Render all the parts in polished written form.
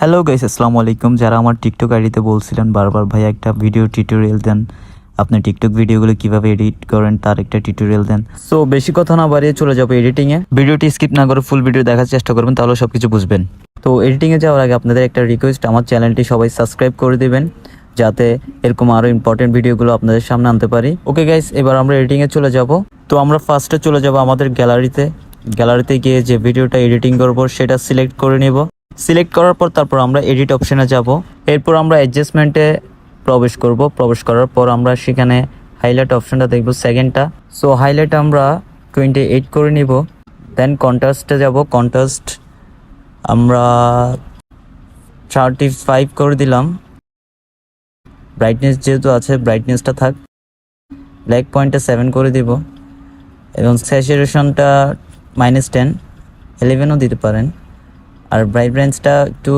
Hello guys, আসসালামু আলাইকুম। যারা আমার টিকটক আইডিতে বলছিলেন বারবার ভাই একটা ভিডিও টিউটোরিয়াল দেন, আপনি টিকটক ভিডিওগুলো কিভাবে এডিট করেন তার একটা টিউটোরিয়াল দেন। সো বেশি কথা না বাড়িয়ে চলে যাবো এডিটিংয়ে। ভিডিওটি স্কিপ না করে ফুল ভিডিও দেখার চেষ্টা করবেন, তাহলে সব কিছু বুঝবেন। তো এডিটিংয়ে যাওয়ার আগে আপনাদের একটা রিকোয়েস্ট, আমার চ্যানেলটি সবাই সাবস্ক্রাইব করে দেবেন যাতে এরকম আরও ইম্পর্টেন্ট ভিডিওগুলো আপনাদের সামনে আনতে পারি। ওকে গাইস, এবার আমরা এডিটিংয়ে চলে যাব। তো আমরা ফার্স্টে চলে যাব আমাদের গ্যালারিতে গিয়ে যে ভিডিওটা এডিটিং করব সেটা সিলেক্ট করে নেব। সিলেক্ট করার পর তারপর আমরা এডিট অপশানে যাব। এরপর আমরা অ্যাডজাস্টমেন্টে প্রবেশ করার পর আমরা সেখানে হাইলাইট অপশানটা দেখব, সেকেন্ডটা। সো হাইলাইট আমরা 28 করে নিব। দেন কন্ট্রাস্টে যাব। কন্ট্রাস্ট আমরা 35 করে দিলাম। ব্রাইটনেস যেহেতু আছে ব্রাইটনেসটা থাক। ব্ল্যাক পয়েন্টে 7 করে দিব এবং স্যাচুরেশনটা -10, 11ও দিতে পারেন। আর ব্রাইটনেসটা একটু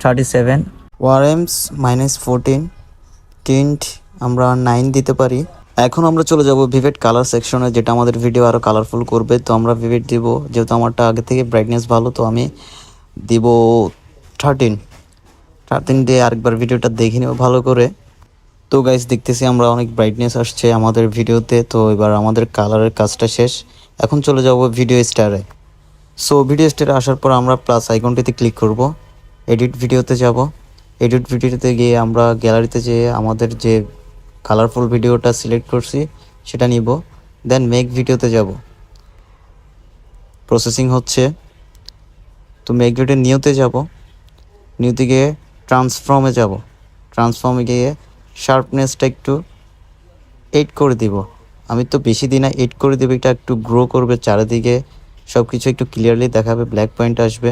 37, ওয়ারেমস -14, টিন্ট আমরা 9 দিতে পারি। এখন আমরা চলে যাব ভিভেট কালার সেকশনে, যেটা আমাদের ভিডিও আরও কালারফুল করবে। তো আমরা ভিভেট দিব, যেহেতু আমারটা আগে থেকে ব্রাইটনেস ভালো, তো আমি দিব 13 দিয়ে আরেকবার ভিডিওটা দেখে নেব ভালো করে। তো গাইস, দেখতেছি আমরা অনেক ব্রাইটনেস আসছে আমাদের ভিডিওতে। তো এবার আমাদের কালারের কাজটা শেষ। এখন চলে যাব ভিডিও স্টারে। সো ভিডিও স্টারে আসার পর আমরা প্লাস আইকনটিতে ক্লিক করব। এডিট ভিডিওতে যাব। এডিট ভিডিওতে গিয়ে আমরা গ্যালারিতে যেয়ে আমাদের যে কালারফুল ভিডিওটা সিলেক্ট করছি সেটা নিব। দেন মেক ভিডিওতে যাব। প্রসেসিং হচ্ছে। তো মেক ভিডিও নিউতে যাব। নিউতে গিয়ে ট্রান্সফর্মে যাব। ট্রান্সফর্মে গিয়ে শার্পনেসটা একটু 8 করে দিব। আমি তো বেশি দিই না, 8 করে দিব। এটা একটু গ্রো করবে, চারিদিকে সব কিছু একটু ক্লিয়ারলি দেখাবে, ব্ল্যাক পয়েন্ট আসবে।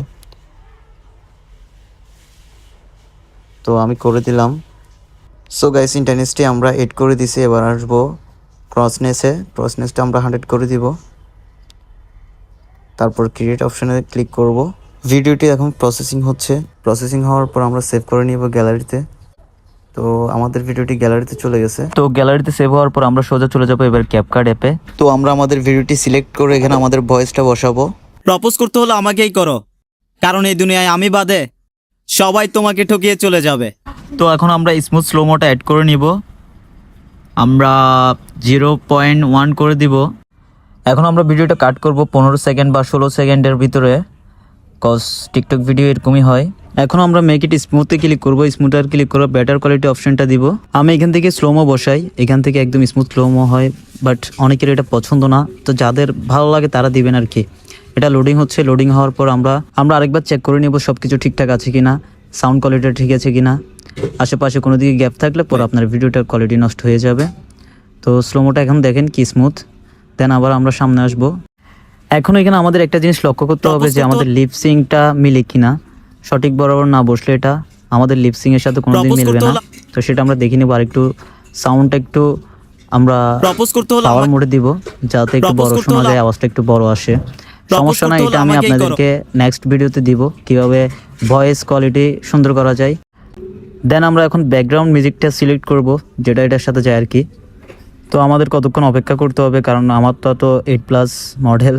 তো আমি করে দিলাম। সো গাইস, ইন্টেন্সিটি আমরা 8 করে দিছি। এবার আসবো ক্রসনেসটা আমরা 100 করে দিব। তারপর ক্রিয়েট অপশানে ক্লিক করব। ভিডিওটি এখন প্রসেসিং হচ্ছে। প্রসেসিং হওয়ার পর আমরা সেভ করে নিব গ্যালারিতে। তো আমাদের ভিডিওটি গ্যালারিতে চলে গেছে। তো গ্যালারিতে সেভ হওয়ার পর আমরা সোজা চলে যাবো এবার ক্যাপকাট অ্যাপে। তো আমরা আমাদের ভিডিওটি সিলেক্ট করে এখানে আমাদের ভয়েসটা বসাবো। প্রপোজ করতে হলে আমাকেই করো, কারণ এই দুনিয়ায় আমি বাদে সবাই তোমাকে ঠকিয়ে চলে যাবে। তো এখন আমরা স্মুথ স্লো মোটা অ্যাড করে নিব। আমরা 0.1 করে দিব। এখন আমরা ভিডিওটা কাট করব 15 সেকেন্ড বা 16 সেকেন্ডের ভিতরে, কজ টিকটক ভিডিও এরকমই হয়। এখন আমরা মেক ইট স্মুথে ক্লিক করব। স্মুথার ক্লিক করে বেটার কোয়ালিটি অপশনটা দিব। আমি এখান থেকে স্লোমো বসাই, এখান থেকে একদম স্মুথ স্লোমো হয়, বাট অনেকের এটা পছন্দ না। তো যাদের ভালো লাগে তারা দিবেন আর কি। এটা লোডিং হচ্ছে। লোডিং হওয়ার পর আমরা আরেকবার চেক করে নেব সব কিছু ঠিকঠাক আছে কিনা, সাউন্ড কোয়ালিটিটা ঠিক আছে কিনা। আশেপাশে কোনো দিকে গ্যাপ থাকলে পর আপনার ভিডিওটার কোয়ালিটি নষ্ট হয়ে যাবে। তো স্লোমোটা এখন দেখেন কি স্মুথ। দেন আবার আমরা সামনে আসবো। এখন এখানে আমাদের একটা জিনিস লক্ষ্য করতে হবে যে আমাদের লিপসিংটা মিলে কিনা। সঠিক বরাবর না বসলে এটা আমাদের লিপসিং এর সাথে কোনোদিন মিলবে না। তো সেটা আমরা দেখে নিব। আর একটু সাউন্ডটা একটু আমরা পাওয়ার মোডে দিব, যাতে একটু বড় শোনা যায়, আওয়াজটা একটু বড় আসে। সমস্যা না, এটা আমি আপনাদেরকে নেক্সট ভিডিওতে দিব কিভাবে ভয়েস কোয়ালিটি সুন্দর করা যায়। দেন আমরা এখন ব্যাকগ্রাউন্ড মিউজিকটা সিলেক্ট করব, যেটা এটার সাথে যায় আর কি। তো আমাদের কতক্ষণ অপেক্ষা করতে হবে, কারণ আমার তো 8+ মডেল,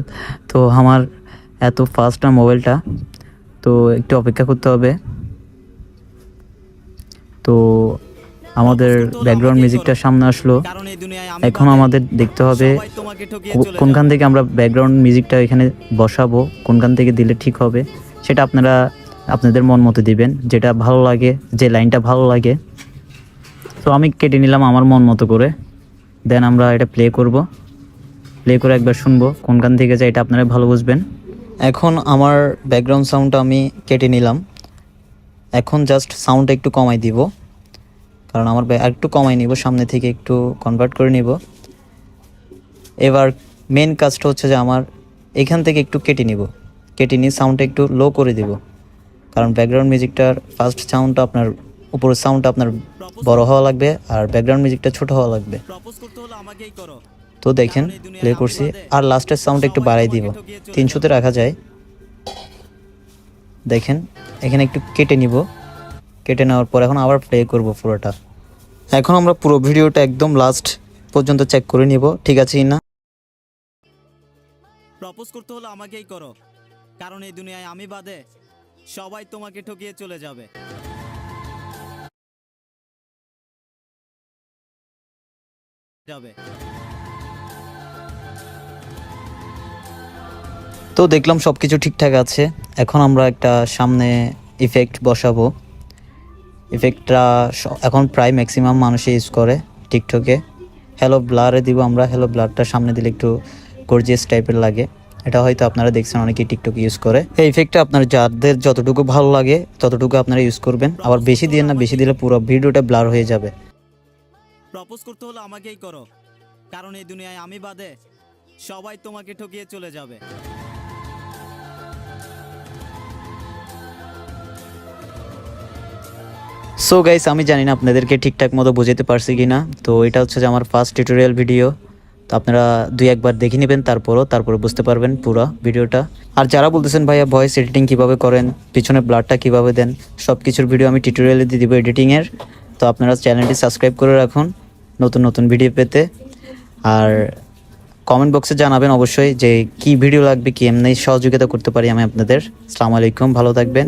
তো আমার এত ফাস্ট না মোবাইলটা, তো একটু অপেক্ষা করতে হবে। তো আমাদের ব্যাকগ্রাউন্ড মিউজিকটা সামনে আসলো। এখন আমাদের দেখতে হবে কোনখান থেকে আমরা ব্যাকগ্রাউন্ড মিউজিকটা এখানে বসাবো, কোনখান থেকে দিলে ঠিক হবে। সেটা আপনারা আপনাদের মন মতো দিবেন, যেটা ভালো লাগে, যে লাইনটা ভালো লাগে। তো আমি কেটে নিলাম আমার মন মতো করে। দেন আমরা এটা প্লে করে একবার শুনবো কোনখান থেকে যায়, এটা আপনারা ভালো বুঝবেন। এখন আমার ব্যাকগ্রাউন্ড সাউন্ডটা আমি কেটে নিলাম। এখন জাস্ট সাউন্ডটা একটু কমাই দিব, কারণ আমার একটু কমাই নিব, সামনে থেকে একটু কনভার্ট করে নিব। এবার মেন কাজটা হচ্ছে যে আমার এখান থেকে একটু কেটে নিয়ে সাউন্ডটা একটু লো করে দিব, কারণ ব্যাকগ্রাউন্ড মিউজিকটার ফার্স্ট সাউন্ডটা আপনার উপরের সাউন্ডটা আপনার বড় হওয়া লাগবে, আর ব্যাকগ্রাউন্ড মিউজিকটা ছোট হওয়া লাগবে। তো দেখেন প্লে করছি, আর লাস্টের সাউন্ড একটু বাড়াই দিব, 300-তে রাখা যায়। দেখেন এখানে একটু কেটে নেওয়ার পর এখন আবার প্লে করব পুরোটা। এখন আমরা পুরো ভিডিওটা একদম লাস্ট পর্যন্ত চেক করে নিব ঠিক আছে না। প্রপোজ করতে হলে আমাকেই করো, কারণ এই দুনিয়ায় আমি বাদে সবাই তোমাকে ঠকিয়ে চলে যাবে। তো দেখলাম সব কিছু ঠিকঠাক আছে। এখন আমরা একটা সামনে ইফেক্ট বসাবো। ইফেক্টটা এখন প্রায় ম্যাক্সিমাম মানুষই ইউজ করে টিকটকে। হ্যালো ব্লারে দিব আমরা। হ্যালো ব্লারটা সামনে দিলে একটু গর্জিয়াস টাইপের লাগে। এটা হয়তো আপনারা দেখছেন অনেকেই টিকটক ইউজ করে। এই ইফেক্টটা আপনার যাদের যতটুকু ভালো লাগে ততটুকু আপনারা ইউজ করবেন। আবার বেশি দিয়ে না, বেশি দিলে পুরো ভিডিওটা ব্লার হয়ে যাবে। প্রপোজ করতে হলে আমাকেই করো, কারণ এই দুনিয়ায় আমি বাদে সবাই তোমাকে ঠকিয়ে চলে যাবে। সো গাইস, আমি জানি না আপনাদেরকে ঠিকঠাক মতো বোঝাতে পারছি কিনা। তো এটা হচ্ছে যে আমার ফার্স্ট টিউটোরিয়াল ভিডিও। তো আপনারা দুই একবার দেখে নেবেন, তারপরে বুঝতে পারবেন পুরো ভিডিওটা। আর যারা বলতেছেন ভাইয়া ভয়েস এডিটিং কিভাবে করেন, পিছনে ব্লারটা কিভাবে দেন, সব কিছুর ভিডিও আমি টিউটোরিয়ালে দিয়ে দিব এডিটিংয়ের। তো আপনারা চ্যানেলটি সাবস্ক্রাইব করে রাখুন নতুন নতুন ভিডিও পেতে। আর কমেন্ট বক্সে জানাবেন অবশ্যই যে কি ভিডিও লাগবে, কি এমনি সহযোগিতা করতে পারি আমি আপনাদের। আসসালামু আলাইকুম, ভালো থাকবেন।